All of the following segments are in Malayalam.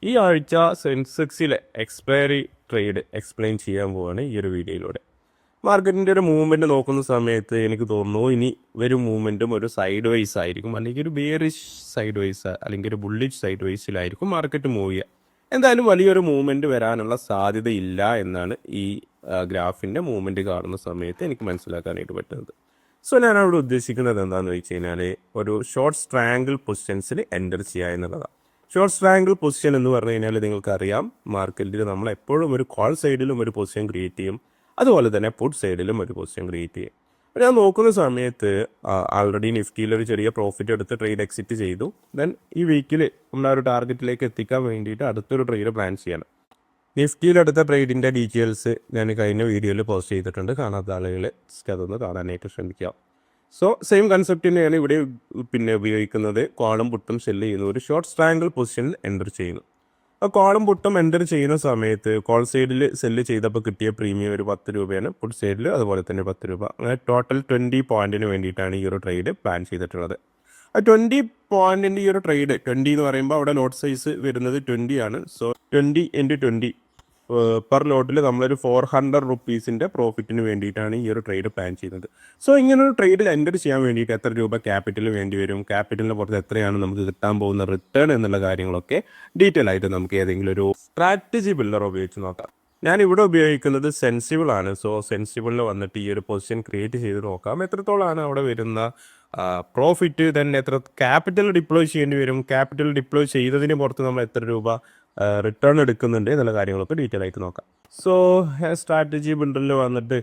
ഈ ആഴ്ച സെൻസെക്സിലെ എക്സ്പയറി ട്രേഡ് എക്സ്പ്ലെയിൻ ചെയ്യാൻ പോവാണ് ഈ ഒരു വീഡിയോയിലൂടെ. മാർക്കറ്റിൻ്റെ ഒരു മൂവ്മെൻറ്റ് നോക്കുന്ന സമയത്ത് എനിക്ക് തോന്നുന്നു ഇനി വരും മൂവ്മെൻറ്റും ഒരു സൈഡ് വൈസ് ആയിരിക്കും, അല്ലെങ്കിൽ ഒരു ബിയറിഷ് സൈഡ് വൈസ് അല്ലെങ്കിൽ ഒരു ബുള്ളിഷ് സൈഡ് വൈസിലായിരിക്കും മാർക്കറ്റ് മൂവ് ചെയ്യുക. എന്തായാലും വലിയൊരു മൂവ്മെൻറ്റ് വരാനുള്ള സാധ്യതയില്ല എന്നാണ് ഈ ഗ്രാഫിൻ്റെ മൂവ്മെൻറ്റ് കാണുന്ന സമയത്ത് എനിക്ക് മനസ്സിലാക്കാനായിട്ട് പറ്റുന്നത്. സോ ഞാൻ അവിടെ ഉദ്ദേശിക്കുന്നത് എന്താണെന്ന് വെച്ച് കഴിഞ്ഞാൽ ഒരു ഷോർട്ട് സ്ട്രാങ്കിൾ പൊസിഷൻസിൽ എൻ്റർ ചെയ്യുക എന്നുള്ളതാണ്. ഷോർട്ട് സ്ട്രാങ്കിൾ പൊസിഷൻ എന്ന് പറഞ്ഞു കഴിഞ്ഞാൽ നിങ്ങൾക്കറിയാം, മാർക്കറ്റിൽ നമ്മൾ എപ്പോഴും ഒരു കോൾ സൈഡിലും ഒരു പൊസിഷൻ ക്രിയേറ്റ് ചെയ്യും, അതുപോലെ തന്നെ പുട്ട് സൈഡിലും ഒരു പൊസിഷൻ ക്രിയേറ്റ് ചെയ്യും. അപ്പോൾ ഞാൻ നോക്കുന്ന സമയത്ത് ആൾറെഡി നിഫ്റ്റിയിൽ ഒരു ചെറിയ പ്രോഫിറ്റ് എടുത്ത് ട്രേഡ് എക്സിറ്റ് ചെയ്തു. ദെൻ ഈ വീക്കിൽ നമ്മൾ ആ ഒരു ടാർഗറ്റിലേക്ക് എത്തിക്കാൻ വേണ്ടിയിട്ട് അടുത്തൊരു ട്രേഡ് പ്ലാൻ ചെയ്യണം. നിഫ്റ്റിയിലെടുത്ത ട്രേഡിൻ്റെ ഡീറ്റെയിൽസ് ഞാൻ കഴിഞ്ഞ വീഡിയോയിൽ പോസ്റ്റ് ചെയ്തിട്ടുണ്ട്. കാണാത്ത ആളുകൾ അതൊന്ന് കാണാനായിട്ട് ശ്രമിക്കാം. സോ സെയിം കൺസെപ്റ്റ് തന്നെയാണ് ഇവിടെ ഉപയോഗിക്കുന്നത്. കോളും പുട്ടും സെല്ല് ചെയ്യുന്നു, ഒരു ഷോർട്ട് സ്ട്രാങ്കിൾ പൊസിഷനിൽ എൻ്റർ ചെയ്യുന്നു. ആ കോളും പുട്ടും എൻ്റർ ചെയ്യുന്ന സമയത്ത് കോൾ സൈഡിൽ സെല്ല് ചെയ്തപ്പോൾ കിട്ടിയ പ്രീമിയം ഒരു 10 രൂപയാണ്, പുട്ട് സൈഡിൽ അതുപോലെ തന്നെ 10 രൂപ. അങ്ങനെ ടോട്ടൽ 20 പോയിന്റിന് വേണ്ടിയിട്ടാണ് ഈ ഒരു ട്രേഡ് പ്ലാൻ ചെയ്തിട്ടുള്ളത്. ആ 20 പോയിന്റിൻ്റെ ഈ ഒരു ട്രേഡ്, 20 എന്ന് പറയുമ്പോൾ അവിടെ ലോട്ട് സൈസ് വരുന്നത് 20 ആണ്. സോ 20 × 20 പെർ ലോട്ടിൽ നമ്മളൊരു 400 റുപ്പീസിൻ്റെ പ്രോഫിറ്റിന് വേണ്ടിയിട്ടാണ് ഈ ഒരു ട്രേഡ് പ്ലാൻ ചെയ്യുന്നത്. സോ ഇങ്ങനൊരു ട്രേഡിൽ എൻ്റർ ചെയ്യാൻ വേണ്ടിയിട്ട് എത്ര രൂപ ക്യാപിറ്റൽ വേണ്ടി വരും, ക്യാപിറ്റലിന് പുറത്ത് എത്രയാണ് നമുക്ക് കിട്ടാൻ പോകുന്ന റിട്ടേൺ എന്നുള്ള കാര്യങ്ങളൊക്കെ ഡീറ്റെയിൽ ആയിട്ട് നമുക്ക് ഏതെങ്കിലും ഒരു സ്ട്രാറ്റജി ബിൽഡർ ഉപയോഗിച്ച് നോക്കാം. ഞാനിവിടെ ഉപയോഗിക്കുന്നത് സെൻസിബിൾ ആണ്. സോ സെൻസിബിളിൽ വന്നിട്ട് ഈ ഒരു പൊസിഷൻ ക്രിയേറ്റ് ചെയ്ത് നോക്കാം, എത്രത്തോളമാണ് അവിടെ വരുന്ന പ്രോഫിറ്റ്, തന്നെ എത്ര ക്യാപിറ്റൽ ഡിപ്ലോയ് ചെയ്യേണ്ടി വരും, ക്യാപിറ്റൽ ഡിപ്ലോയ് ചെയ്തതിന് പുറത്ത് നമ്മൾ എത്ര രൂപ റിട്ടേൺ എടുക്കുന്നുണ്ട് എന്നുള്ള കാര്യങ്ങളൊക്കെ ഡീറ്റെയിൽ ആയിട്ട് നോക്കാം. സോ സ്ട്രാറ്റജി ബിൽഡറിൽ വന്നിട്ട്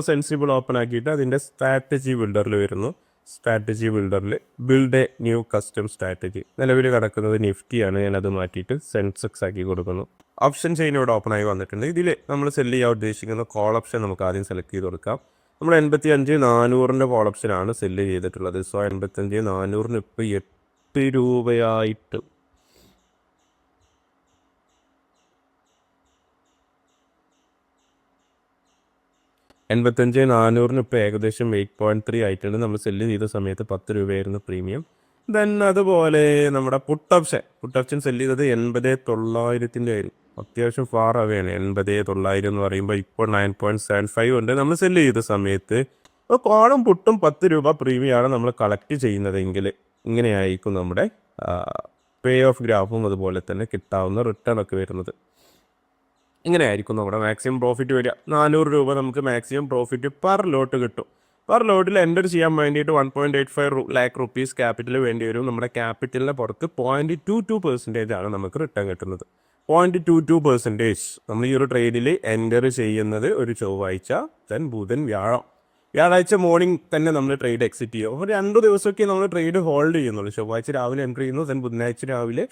സെൻസിബിൾ ഓപ്പൺ ആക്കിയിട്ട് അതിൻ്റെ സ്ട്രാറ്റജി ബിൽഡറിൽ വരുന്നു. സ്ട്രാറ്റജി ബിൽഡറിൽ build a new custom strategy, നിലവിൽ കിടക്കുന്നത് നിഫ്റ്റിയാണ്. ഞാനത് മാറ്റിയിട്ട് സെൻസെക്സ് ആക്കി കൊടുക്കുന്നു. ഓപ്ഷൻ ചെയിൻ ഇവിടെ ഓപ്പൺ ആയി വന്നിട്ടുണ്ട്. ഇതിൽ നമ്മൾ സെല് ചെയ്യാൻ ഉദ്ദേശിക്കുന്ന കോൾ ഓപ്ഷൻ നമുക്ക് ആദ്യം സെലക്ട് ചെയ്ത് കൊടുക്കാം. നമ്മൾ 85,400 കോൾ ഓപ്ഷനാണ് സെല് ചെയ്തിട്ടുള്ളത്. സോ 85,400 ഇപ്പോൾ 8 രൂപയായിട്ട് 85,400 ഇപ്പോൾ ഏകദേശം 8.3 ആയിട്ടുണ്ട്. നമ്മൾ സെല്ല് ചെയ്ത സമയത്ത് 10 രൂപയായിരുന്നു പ്രീമിയം. ദെൻ അതുപോലെ നമ്മുടെ പുട്ട് ഓപ്ഷൻ സെല്ല് ചെയ്തത് 80,900 ആയിരുന്നു. അത്യാവശ്യം ഫാർ അവയാണ്. 80,900 എന്ന് പറയുമ്പോൾ ഇപ്പോൾ 9.75 ഉണ്ട് നമ്മൾ സെല്ല് ചെയ്ത സമയത്ത്. അപ്പോൾ കോളും പുട്ടും 10 രൂപ പ്രീമിയമാണ് നമ്മൾ കളക്ട് ചെയ്യുന്നതെങ്കിൽ ഇങ്ങനെയായിരിക്കും നമ്മുടെ പേ ഓഫ് ഗ്രാഫും അതുപോലെ തന്നെ കിട്ടാവുന്ന റിട്ടേൺ ഒക്കെ വരുന്നത്. ഇങ്ങനെയായിരിക്കും നമ്മുടെ മാക്സിമം പ്രോഫിറ്റ് വരിക. 400 രൂപ നമുക്ക് മാക്സിമം പ്രോഫിറ്റ് പെർ ലോട്ട് കിട്ടും. പെർ ലോട്ടിൽ എൻ്റർ ചെയ്യാൻ വേണ്ടിയിട്ട് 1.85 lakh റുപ്പീസ് ക്യാപിറ്റൽ വേണ്ടി വരും. നമ്മുടെ ക്യാപിറ്റലിൻ്റെ പുറത്ത് 0.22% ആണ് നമുക്ക് റിട്ടേൺ കിട്ടുന്നത്. 0.22% നമ്മൾ ഈ ഒരു ട്രേഡിൽ എൻ്റർ ചെയ്യുന്നത് ഒരു ചൊവ്വാഴ്ച, ദെൻ ബുധൻ, വ്യാഴാഴ്ച മോർണിംഗ് തന്നെ നമ്മൾ ട്രേഡ് എക്സിറ്റ് ചെയ്യും. അപ്പോൾ 2 ദിവസമൊക്കെ നമ്മൾ ട്രേഡ് ഹോൾഡ് ചെയ്യുന്നുള്ളൂ. ചൊവ്വാഴ്ച രാവിലെ എൻ്റർ ചെയ്യുന്നു, ദെൻ ബുധനാഴ്ച രാവിലെ,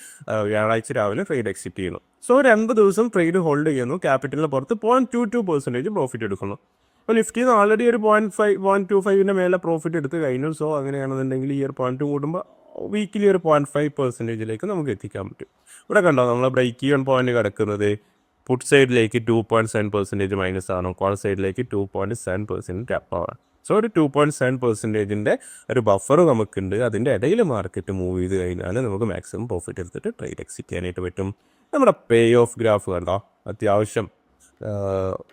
വ്യാഴാഴ്ച രാവിലെ ട്രേഡ് എക്സിറ്റ് ചെയ്യുന്നു. സോ 2 ദിവസം ട്രേഡ് ഹോൾഡ് ചെയ്യുന്നു. ക്യാപിറ്റലിന് പുറത്ത് 0.22% പ്രോഫിറ്റ് എടുക്കുന്നു. അപ്പോൾ നിഫ്റ്റിന്ന് ഓൾറെഡി ഒരു 0.25 മേലെ പ്രോഫിറ്റ് എടുത്ത് കഴിഞ്ഞു. സോ അങ്ങനെയാണെന്നുണ്ടെങ്കിൽ ഈ ഒരു 0.2 കൂടുമ്പോൾ വീക്കിലി ഒരു 0.5% നമുക്ക് എത്തിക്കാൻ പറ്റും. ഇവിടെ കണ്ടോ നമ്മൾ ബ്രേക്ക് ഈവൻ പോയിന്റ് കിടക്കുന്നത് പുട്ട് സൈഡിലേക്ക് 2.7% മൈനസ് ആണ്, കോൾ സൈഡിലേക്ക് 2.7% അപ്പാണ്. സോ ഒരു 2.7% ഒരു ബഫർ നമുക്കുണ്ട്. അതിൻ്റെ ഇടയിൽ മാർക്കറ്റ് മൂവ് ചെയ്ത് കഴിഞ്ഞാൽ നമുക്ക് മാക്സിമം പ്രോഫിറ്റ് എടുത്തിട്ട് ട്രേഡ് എക്സിറ്റ് ചെയ്യാനായിട്ട് പറ്റും. നമ്മുടെ പേ ഓഫ് ഗ്രാഫ് കണ്ടോ, അത്യാവശ്യം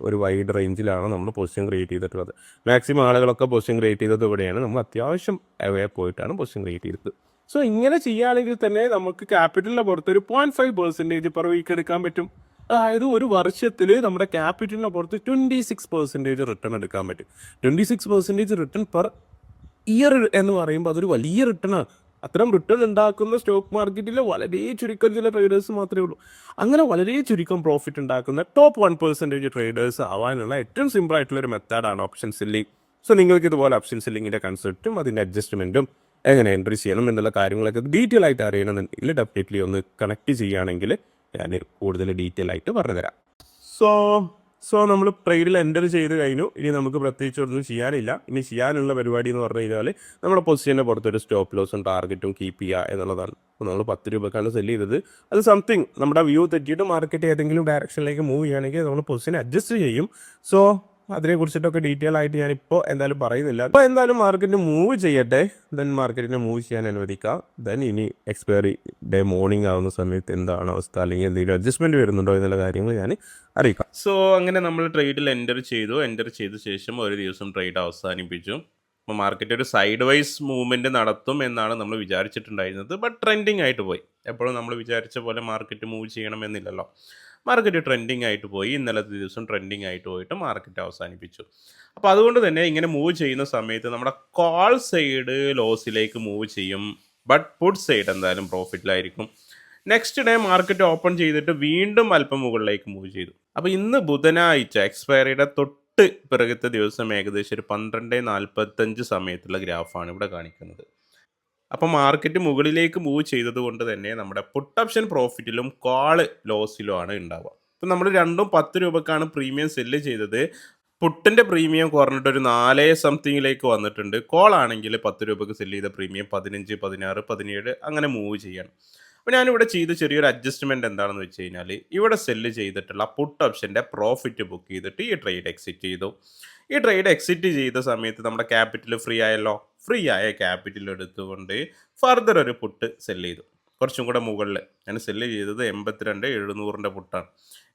ഒരു വൈഡ് റേഞ്ചിലാണ് നമ്മൾ പൊസിഷൻ ക്രിയേറ്റ് ചെയ്തിട്ടുള്ളത്. മാക്സിമം ആളുകളൊക്കെ പൊസിഷൻ ക്രിയേറ്റ് ചെയ്തത് ഇവിടെയാണ്. നമ്മൾ അത്യാവശ്യം അവയെ പോയിട്ടാണ് പൊസിഷൻ ക്രിയേറ്റ് ചെയ്തത്. സോ ഇങ്ങനെ ചെയ്യുകയാണെങ്കിൽ തന്നെ നമുക്ക് ക്യാപിറ്റലിൻ്റെ പുറത്ത് ഒരു 0.5% പെർ വീക്ക് എടുക്കാൻ പറ്റും. അതായത് ഒരു വർഷത്തിൽ നമ്മുടെ ക്യാപിറ്റലിൻ്റെ പുറത്ത് 26% റിട്ടേൺ എടുക്കാൻ പറ്റും. 26% റിട്ടേൺ പെർ ഇയർ എന്ന് പറയുമ്പോൾ അതൊരു വലിയ റിട്ടേണാണ്. അത്തരം റിട്ടേൺ ഉണ്ടാക്കുന്ന സ്റ്റോക്ക് മാർക്കറ്റിൽ വളരെ ചുരുക്കം ചില ട്രേഡേഴ്സ് മാത്രമേ ഉള്ളൂ. അങ്ങനെ വളരെ ചുരുക്കം പ്രോഫിറ്റ് ഉണ്ടാക്കുന്ന ടോപ്പ് 1% ട്രേഡേഴ്സ് ആവാനുള്ള ഏറ്റവും സിമ്പിൾ ആയിട്ടുള്ളൊരു മെത്തേഡാണ് ഓപ്ഷൻ സെല്ലിംഗ്. സോ നിങ്ങൾക്ക് ഇതുപോലെ ഓപ്ഷൻ സെല്ലിങ്ങിൻ്റെ കൺസെപ്റ്റും അതിൻ്റെ അഡ്ജസ്റ്റ്മെൻറ്റും എങ്ങനെ എൻട്രി ചെയ്യണം എന്നുള്ള കാര്യങ്ങളൊക്കെ ഡീറ്റെയിൽ ആയിട്ട് അറിയണമെന്നുണ്ടെങ്കിൽ ഡെഫിനറ്റ്ലി ഒന്ന് കണക്ട് ചെയ്യുകയാണെങ്കിൽ ഞാൻ കൂടുതൽ ഡീറ്റെയിൽ ആയിട്ട് പറഞ്ഞുതരാം. സോ നമ്മൾ ട്രേഡിൽ എൻ്റർ ചെയ്ത് കഴിഞ്ഞു. ഇനി നമുക്ക് പ്രത്യേകിച്ച് ഒന്നും ചെയ്യാനില്ല. ഇനി ചെയ്യാനുള്ള പരിപാടി എന്ന് പറഞ്ഞു കഴിഞ്ഞാൽ നമ്മുടെ പൊസിഷൻ്റെ പുറത്തൊരു സ്റ്റോപ്പ് ലോസും ടാർഗറ്റും കീപ്പ് ചെയ്യുക എന്നുള്ളതാണ്. അപ്പോൾ നമ്മൾ 10 രൂപക്കാണ് സെല്ല് ചെയ്തത്. അത് നമ്മുടെ വ്യൂ തെറ്റിയിട്ട് മാർക്കറ്റ് ഏതെങ്കിലും ഡയറക്ഷനിലേക്ക് മൂവ് ചെയ്യുകയാണെങ്കിൽ നമ്മൾ പൊസിഷൻ അഡ്ജസ്റ്റ് ചെയ്യും. സോ അതിനെ കുറിച്ചിട്ടൊക്കെ ഡീറ്റെയിൽ ആയിട്ട് ഞാനിപ്പോൾ എന്തായാലും പറയുന്നില്ല. അപ്പോൾ എന്തായാലും മാർക്കറ്റ് മൂവ് ചെയ്യട്ടെ, ദെൻ മാർക്കറ്റിനെ മൂവ് ചെയ്യാൻ അനുവദിക്കാം. ദെൻ ഇനി എക്സ്പയറി ഡേ മോർണിംഗ് ആവുന്ന സമയത്ത് എന്താണ് അവസ്ഥ, അല്ലെങ്കിൽ എന്തെങ്കിലും അഡ്ജസ്റ്റ്മെൻറ്റ് വരുന്നുണ്ടോ എന്നുള്ള കാര്യങ്ങൾ ഞാൻ അറിയിക്കാം. സോ അങ്ങനെ നമ്മൾ ട്രേഡിൽ എൻ്റർ ചെയ്ത ശേഷം ഒരു ദിവസം ട്രേഡ് അവസാനിപ്പിച്ചു. അപ്പോൾ മാർക്കറ്റ് ഒരു സൈഡ് വൈസ് മൂവ്മെൻറ്റ് നടത്തും എന്നാണ് നമ്മൾ വിചാരിച്ചിട്ടുണ്ടായിരുന്നത്. ബട്ട് ട്രെൻഡിങ് ആയിട്ട് പോയി. എപ്പോഴും നമ്മൾ വിചാരിച്ച പോലെ മാർക്കറ്റ് മൂവ് ചെയ്യണമെന്നില്ലല്ലോ. മാർക്കറ്റ് ട്രെൻഡിങ് ആയിട്ട് പോയി. ഇന്നലത്തെ ദിവസം ട്രെൻഡിങ് ആയിട്ട് പോയിട്ട് മാർക്കറ്റ് അവസാനിപ്പിച്ചു. അപ്പോൾ അതുകൊണ്ട് തന്നെ ഇങ്ങനെ മൂവ് ചെയ്യുന്ന സമയത്ത് നമ്മുടെ കോൾ സൈഡ് ലോസിലേക്ക് മൂവ് ചെയ്യും. ബട്ട് പുട്ട് സൈഡ് എന്തായാലും പ്രോഫിറ്റിലായിരിക്കും. നെക്സ്റ്റ് ഡേ മാർക്കറ്റ് ഓപ്പൺ ചെയ്തിട്ട് വീണ്ടും അല്പം മുകളിലേക്ക് മൂവ് ചെയ്തു. അപ്പോൾ ഇന്ന് ബുധനാഴ്ച എക്സ്പയറിയുടെ തൊട്ട് പിറകത്തെ ദിവസം ഏകദേശം ഒരു 12:45 സമയത്തുള്ള ഗ്രാഫാണ് ഇവിടെ കാണിക്കുന്നത്. അപ്പോൾ മാർക്കറ്റ് മുകളിലേക്ക് മൂവ് ചെയ്തത് കൊണ്ട് തന്നെ നമ്മുടെ പുട്ട് ഓപ്ഷൻ പ്രോഫിറ്റിലും കോള് ലോസിലുമാണ് ഉണ്ടാവുക. ഇപ്പം നമ്മൾ രണ്ടും 10 രൂപക്കാണ് പ്രീമിയം സെല്ല് ചെയ്തത്. പുട്ടിൻ്റെ പ്രീമിയം കുറഞ്ഞിട്ട് ഒരു 4 സംതിങ്ങിലേക്ക് വന്നിട്ടുണ്ട്. കോൾ ആണെങ്കിൽ 10 രൂപക്ക് സെല്ല് ചെയ്ത പ്രീമിയം 15, 16, 17 അങ്ങനെ മൂവ് ചെയ്യണം. അപ്പോൾ ഞാനിവിടെ ചെയ്ത ചെറിയൊരു അഡ്ജസ്റ്റ്മെൻറ്റ് എന്താണെന്ന് വെച്ച് കഴിഞ്ഞാൽ, ഇവിടെ സെല്ല് ചെയ്തിട്ടുള്ള പുട്ട് ഓപ്ഷൻ്റെ പ്രോഫിറ്റ് ബുക്ക് ചെയ്തിട്ട് ഈ ട്രേഡ് എക്സിറ്റ് ചെയ്തു. ഈ ട്രേഡ് എക്സിറ്റ് ചെയ്ത സമയത്ത് നമ്മുടെ ക്യാപിറ്റൽ ഫ്രീ ആയല്ലോ. ഫ്രീ ആയ ക്യാപിറ്റൽ എടുത്തുകൊണ്ട് ഫർദർ ഒരു പുട്ട് സെല്ല് ചെയ്തു. കുറച്ചും കൂടെ മുകളിൽ ഞാൻ സെല്ല് ചെയ്തത് 82,700 പുട്ടാണ്.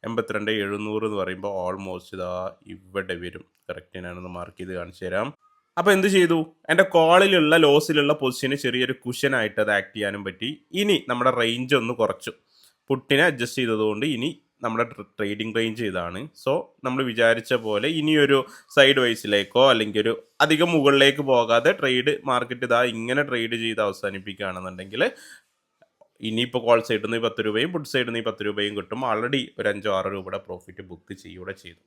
82,700 എന്ന് പറയുമ്പോൾ ഓൾമോസ്റ്റ് ഇതാ ഇവിടെ വരും. കറക്റ്റ് ഞാനൊന്ന് മാർക്ക് ചെയ്ത് കാണിച്ചു തരാം. അപ്പോൾ എന്ത് ചെയ്തു, എൻ്റെ കോളിലുള്ള ലോസിലുള്ള പൊസിഷന് ചെറിയൊരു കുഷനായിട്ട് അത് ആക്ട് ചെയ്യാനും പറ്റി. ഇനി നമ്മുടെ റേഞ്ച് ഒന്ന് കുറച്ചു. പുട്ടിനെ അഡ്ജസ്റ്റ് ചെയ്തതുകൊണ്ട് ഇനി നമ്മുടെ ട്രേഡിംഗ് റേഞ്ച് ഇതാണ്. സോ നമ്മൾ വിചാരിച്ച പോലെ ഇനിയൊരു സൈഡ് വൈസിലേക്കോ അല്ലെങ്കിൽ ഒരു അധികം മുകളിലേക്ക് പോകാതെ ട്രേഡ് മാർക്കറ്റ് ഇതാ ഇങ്ങനെ ട്രേഡ് ചെയ്ത് അവസാനിപ്പിക്കുകയാണെന്നുണ്ടെങ്കിൽ ഇനിയിപ്പോൾ കോൾ സൈഡിൽ നിന്ന് 10 രൂപയും പുട്ട് സൈഡിൽ നിന്ന് 10 രൂപയും കിട്ടും. ആൾറെഡി ഒരു 5-6 രൂപയുടെ പ്രോഫിറ്റ് ബുക്ക് ചെയ്യുകയൂടെ ചെയ്തു.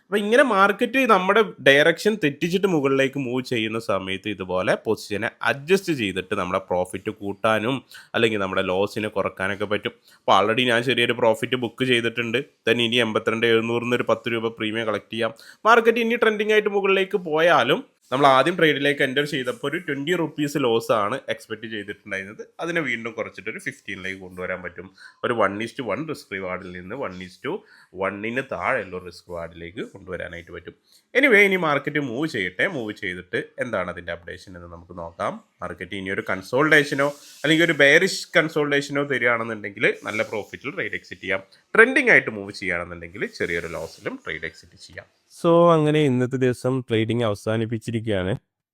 അപ്പോൾ ഇങ്ങനെ മാർക്കറ്റ് നമ്മുടെ ഡയറക്ഷൻ തെറ്റിച്ചിട്ട് മുകളിലേക്ക് മൂവ് ചെയ്യുന്ന സമയത്ത് ഇതുപോലെ പൊസിഷനെ അഡ്ജസ്റ്റ് ചെയ്തിട്ട് നമ്മുടെ പ്രോഫിറ്റ് കൂട്ടാനും അല്ലെങ്കിൽ നമ്മുടെ ലോസിനെ കുറക്കാനൊക്കെ പറ്റും. അപ്പോൾ ആൾറെഡി ഞാൻ ചെറിയൊരു പ്രോഫിറ്റ് ബുക്ക് ചെയ്തിട്ടുണ്ട്. തന്നെ ഇനി 82,700 ഒരു 10 രൂപ പ്രീമിയം കളക്ട് ചെയ്യാം. മാർക്കറ്റ് ഇനി ട്രെൻഡിങ് ആയിട്ട് മുകളിലേക്ക് പോയാലും നമ്മൾ ആദ്യം ട്രേഡിലേക്ക് എൻ്റർ ചെയ്തപ്പോൾ ഒരു 20 റുപ്പീസ് ലോസ് ആണ് എക്സ്പെക്റ്റ് ചെയ്തിട്ടുണ്ടായിരുന്നത്. അതിനെ വീണ്ടും കുറച്ചിട്ട് ഒരു 15ലേക്ക് കൊണ്ടുവരാൻ പറ്റും. ഒരു 1:1 റിസ്ക് റിവാർഡിൽ നിന്ന് 1:1 താഴെയുള്ള റിസ്ക് റിവാർഡിലേക്ക് കൊണ്ടുവരാനായിട്ട് പറ്റും. എനിവേ ഇനി മാർക്കറ്റ് മൂവ് ചെയ്യട്ടെ. മൂവ് ചെയ്തിട്ട് എന്താണ് അതിൻ്റെ അപ്ഡേഷൻ എന്ന് നമുക്ക് നോക്കാം. മാർക്കറ്റ് ഇനി ഒരു കൺസോൾട്ടേഷനോ അല്ലെങ്കിൽ ഒരു ബെയറിഷ് കൺസോൾട്ടേഷനോ തരികയാണെന്നുണ്ടെങ്കിൽ നല്ല പ്രോഫിറ്റിൽ ട്രേഡ് എക്സിറ്റ് ചെയ്യാം. ട്രെൻഡിങ് ആയിട്ട് മൂവ് ചെയ്യുകയാണെന്നുണ്ടെങ്കിൽ ചെറിയൊരു ലോസിലും ട്രേഡ് എക്സിറ്റ് ചെയ്യാം. സോ അങ്ങനെ ഇന്നത്തെ ദിവസം ട്രേഡിംഗ് അവസാനിപ്പിച്ചിരിക്കുകയാണ്.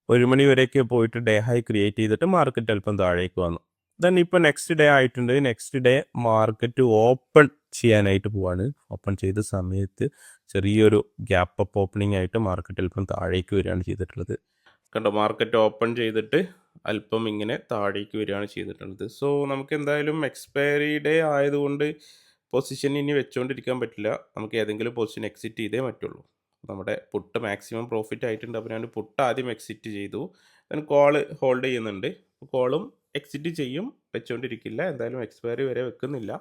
1 മണി വരെയൊക്കെ പോയിട്ട് ഡേ ഹൈ ക്രിയേറ്റ് ചെയ്തിട്ട് മാർക്കറ്റ് അല്പം താഴേക്ക് വന്നു. ദെൻ ഇപ്പോൾ നെക്സ്റ്റ് ഡേ ആയിട്ടുണ്ട്. നെക്സ്റ്റ് ഡേ മാർക്കറ്റ് ഓപ്പൺ ചെയ്യാനായിട്ട് പോവാണ്. ഓപ്പൺ ചെയ്ത സമയത്ത് ചെറിയൊരു ഗ്യാപ്പ് അപ്പ് ഓപ്പണിംഗ് ആയിട്ട് മാർക്കറ്റ് അല്പം താഴേക്ക് വരികയാണ് ചെയ്തിട്ടുള്ളത്. കണ്ടോ, മാർക്കറ്റ് ഓപ്പൺ ചെയ്തിട്ട് അല്പം ഇങ്ങനെ താഴേക്ക് വരികയാണ് ചെയ്തിട്ടുള്ളത്. സോ നമുക്ക് എന്തായാലും എക്സ്പയറി ഡേ ആയതുകൊണ്ട് പൊസിഷൻ ഇനി വെച്ചുകൊണ്ടിരിക്കാൻ പറ്റില്ല. നമുക്ക് ഏതെങ്കിലും പൊസിഷൻ എക്സിറ്റ് ചെയ്തേ പറ്റുള്ളൂ. നമ്മുടെ പുട്ട് മാക്സിമം പ്രോഫിറ്റ് ആയിട്ടുണ്ട്. അപ്പോൾ ഞാൻ പുട്ട് ആദ്യം എക്സിറ്റ് ചെയ്തു. ദെൻ കോള് ഹോൾഡ് ചെയ്യുന്നുണ്ട്. കോളും എക്സിറ്റ് ചെയ്യും, വെച്ചുകൊണ്ടിരിക്കില്ല. എന്തായാലും എക്സ്പയറി വരെ വെക്കുന്നില്ല.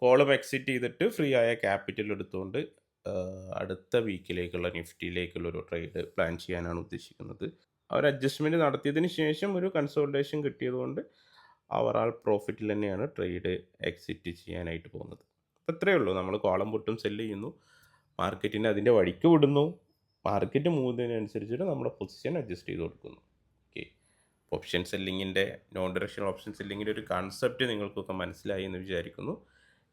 കോളും എക്സിറ്റ് ചെയ്തിട്ട് ഫ്രീ ആയ ക്യാപിറ്റൽ എടുത്തുകൊണ്ട് അടുത്ത വീക്കിലേക്കുള്ള നിഫ്റ്റിയിലേക്കുള്ള ഒരു ട്രേഡ് പ്ലാൻ ചെയ്യാനാണ് ഉദ്ദേശിക്കുന്നത്. ഒരു അഡ്ജസ്റ്റ്മെൻറ്റ് നടത്തിയതിന് ശേഷം ഒരു കൺസോൾട്ടേഷൻ കിട്ടിയതുകൊണ്ട് ഓവറാൾ പ്രോഫിറ്റിൽ തന്നെയാണ് ട്രേഡ് എക്സിറ്റ് ചെയ്യാനായിട്ട് പോകുന്നത്. അപ്പോൾ ഇത്രയേ ഉള്ളൂ. നമ്മൾ കോളം പുട്ടും സെല്ല് ചെയ്യുന്നു, മാർക്കറ്റിനെ അതിൻ്റെ വഴിക്ക് വിടുന്നു. മാർക്കറ്റ് മൂവുന്നതിനനുസരിച്ചിട്ട് നമ്മുടെ പൊസിഷൻ അഡ്ജസ്റ്റ് ചെയ്ത് കൊടുക്കുന്നു. ഓക്കെ, ഓപ്ഷൻ സെല്ലിങ്ങിൻ്റെ നോൺ ഡയറക്ഷണൽ ഓപ്ഷൻ സെല്ലിങ്ങിൻ്റെ ഒരു കൺസെപ്റ്റ് നിങ്ങൾക്കൊക്കെ മനസ്സിലായി എന്ന് വിചാരിക്കുന്നു.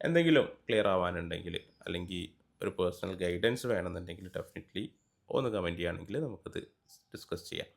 എന്തെങ്കിലും ക്ലിയർ ആവാനുണ്ടെങ്കിൽ അല്ലെങ്കിൽ ഒരു പേഴ്സണൽ ഗൈഡൻസ് വേണമെന്നുണ്ടെങ്കിൽ ഡെഫിനറ്റ്ലി ഒന്ന് കമൻറ്റ് ചെയ്യുകയാണെങ്കിൽ നമുക്കത് ഡിസ്കസ് ചെയ്യാം.